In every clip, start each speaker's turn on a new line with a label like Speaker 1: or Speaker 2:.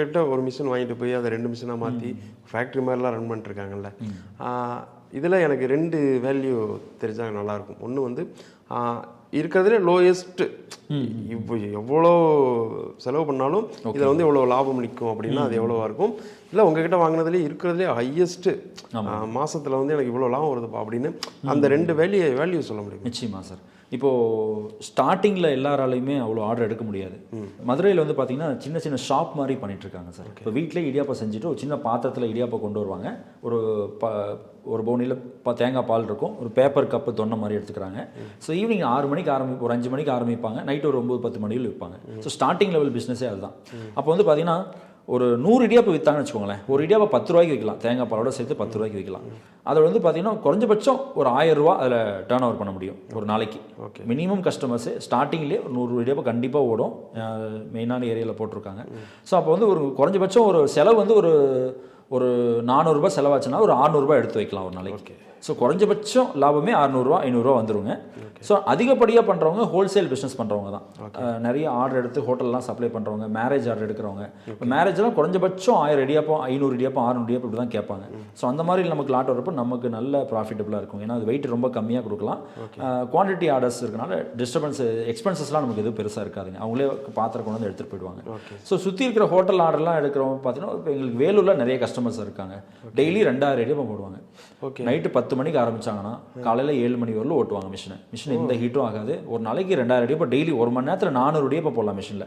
Speaker 1: கிட்ட ஒரு மிஷின் வாங்கிட்டு போய் அதை 2 மிஷினாக மாற்றி ஃபேக்ட்ரி மாதிரிலாம் ரன் பண்ணிட்டுருக்காங்கல்ல. இதில் எனக்கு 2 வேல்யூ தெரிஞ்சாங்க நல்லாயிருக்கும். ஒன்று வந்து இருக்கிறதுலே லோயஸ்ட்டு, இப்போ எவ்வளோ செலவு பண்ணாலும் இதில் வந்து எவ்வளோ லாபம் நிற்கும் அப்படின்னா அது எவ்வளோவா இருக்கும். இல்லை உங்ககிட்ட வாங்கினதுலேயே இருக்கிறதுலே ஹையஸ்ட்டு மாதத்தில் வந்து எனக்கு இவ்வளோ லாபம் வருதுப்பா அப்படின்னு அந்த 2 வேல்யூ சொல்ல முடியும்.
Speaker 2: நிச்சயமாக சார். இப்போது ஸ்டார்டிங்கில் எல்லாராலையுமே அவ்வளோ ஆர்டர் எடுக்க முடியாது. மதுரையில் வந்து பார்த்திங்கன்னா சின்ன சின்ன ஷாப் மாதிரி பண்ணிகிட்ருக்காங்க சார். இப்போ வீட்டிலே இடியாப்பம் செஞ்சுட்டு ஒரு சின்ன பாத்திரத்தில் இடியாப்பம் கொண்டு வருவாங்க. ஒரு பவுனியில் தேங்காய் பால் இருக்கும், ஒரு பேப்பர் கப்பு தொன்னை மாதிரி எடுத்துக்கிறாங்க. ஸோ ஈவினிங் 6 மணிக்கு ஒரு 5 மணிக்கு ஆரம்பிப்பாங்க, நைட்டு ஒரு 9-10 மணியில் விற்பாங்க. ஸோ ஸ்டார்டிங் லெவல் பிஸ்னஸே அதுதான். அப்போ வந்து பார்த்திங்கன்னா ஒரு 100 இடியாப்பம் விற்றாங்கன்னு வச்சுக்கோங்களேன், ஒரு இடியாப்பம் 10 ரூபாய்க்கு விற்கலாம், தேங்காய் பாலோட சேர்த்து 10 ரூபாய்க்கு விற்கலாம். அதில் வந்து பார்த்திங்கன்னா குறைஞ்சபட்சம் ஒரு 1000 ரூபா அதில் டர்ன் ஓவர் பண்ண முடியும் ஒரு நாளைக்கு. மினிமம் கஸ்டமர்ஸு ஸ்டார்டிங்லேயே ஒரு 100 இடியாப்பம் கண்டிப்பாக ஓடும், மெயினான ஏரியாவில் போட்டிருக்காங்க. ஸோ அப்போ வந்து ஒரு குறைஞ்சபட்சம் ஒரு செலவு வந்து ஒரு 400 ரூபாய் செலவாச்சுன்னா ஒரு 600 ரூபாய் எடுத்து வைக்கலாம் ஒரு நாளைக்கு. ஸோ குறைஞ்சபட்சம் லாபமே 600 ரூபா 500 ரூபா வந்துருங்க. ஸோ அதிகப்படியாக பண்ணுறவங்க ஹோல்சேல் பிஸ்னஸ் பண்ணுறவங்க தான். நிறைய ஆர்டர் எடுத்து ஹோட்டல்லாம் சப்ளை பண்ணுறவங்க, மேரேஜ் ஆர்டர் எடுக்கிறவங்க. இப்போ மேரேஜெலாம் குறைஞ்சபட்சம் 1000 இடியாப்பம் 500 இடியாப்பம் 600 இடியாப்பம் இப்படி தான் கேட்பாங்க. ஸோ அந்த மாதிரி நமக்கு லாட் வரப்போ நமக்கு நல்ல ப்ராஃபிட்டபுளாக இருக்கும். ஏன்னா அது வெயிட் ரொம்ப கம்மியாக கொடுக்கலாம். குவான்டிட்டி ஆர்டர்ஸ் இருக்கனால எக்ஸ்பென்சஸ்லாம் நமக்கு எதுவும் பெருசாக இருக்காதுங்க. அவங்களே பாத்திரம் கொண்டு வந்து எடுத்துகிட்டு போயிடுவாங்க. ஸோ சுற்றி இருக்கிற ஹோட்டல் ஆர்டர்லாம் எடுக்கிறவங்க பார்த்தீங்கன்னா இப்போ எங்களுக்கு வேலூரில் நிறைய கஸ்டமர்ஸ் இருக்காங்க. டெய்லி 2000 இடியாப்பம் போடுவாங்க. நைட்டு 10 மணிக்கு ஆரம்பிச்சாங்கன்னா காலையில் 7 மணி வரலும் ஓட்டுவாங்க மிஷின் எந்த ஹீட்டும் ஆகாது. ஒரு நாளைக்கு 2000 இடியாப்பம் டெய்லி, ஒரு மணி நேரத்தில் 400 இடியாப்பம் போடலாம் மிஷினில்.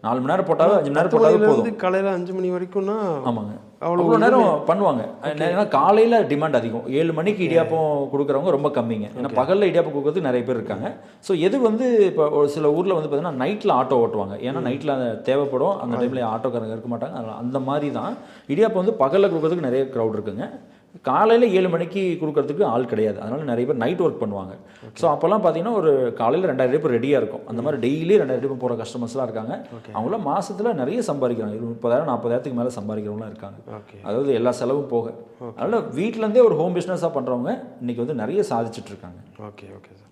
Speaker 2: 4 மணி நேரம் போட்டாலும் 5 மணி நேரம் போட்டாலும் போதும்.
Speaker 1: காலையில் 5 மணி வரைக்கும்னா
Speaker 2: ஆமாங்க, அவ்வளோ நேரம் பண்ணுவாங்க. ஏன்னா காலையில் டிமாண்ட் அதிகம், 7 மணிக்கு இடியாப்பம் கொடுக்குறவங்க ரொம்ப கம்மிங்க. ஏன்னா பகலில் இடியாப்பம் கொடுக்குறதுக்கு நிறைய பேர் இருக்காங்க. ஸோ எது வந்து இப்போ ஒரு சில ஊரில் வந்து பார்த்தீங்கன்னா நைட்டில் ஆட்டோ ஓட்டுவாங்க. ஏன்னா நைட்டில் அந்த தேவைப்படும், அந்த டைமில் ஆட்டோக்காரங்க இருக்க மாட்டாங்க. அந்த மாதிரி தான் இடியாப்பம் வந்து பகலில் கொடுக்குறதுக்கு நிறைய க்ரௌட் இருக்குங்க. காலையில் 7 மணிக்கு கொடுக்கறதுக்கு ஆள் கிடையாது. அதனால் நிறைய பேர் நைட் ஒர்க் பண்ணுவாங்க. ஸோ அப்போல்லாம் பார்த்தீங்கன்னா ஒரு காலையில் 2000 இடியாப்பம் ரெடியாக இருக்கும். அந்த மாதிரி டெய்லி 2000 இடியாப்பம் போகிற கஸ்டமர்ஸ்லாம் இருக்காங்க. அவங்களாம் மாதத்தில் நிறைய சம்பாதிக்கிறாங்க. 30,000 40,000க்கு மேலே சம்பாதிக்கிறவங்களாம் இருக்காங்க. அதாவது எல்லா செலவும் போக. அதனால் வீட்டிலேருந்தே ஒரு ஹோம் பிஸ்னஸாக பண்ணுறவங்க இன்றைக்கி வந்து நிறைய சாதிச்சுட்டு இருக்காங்க.
Speaker 1: Okay sir.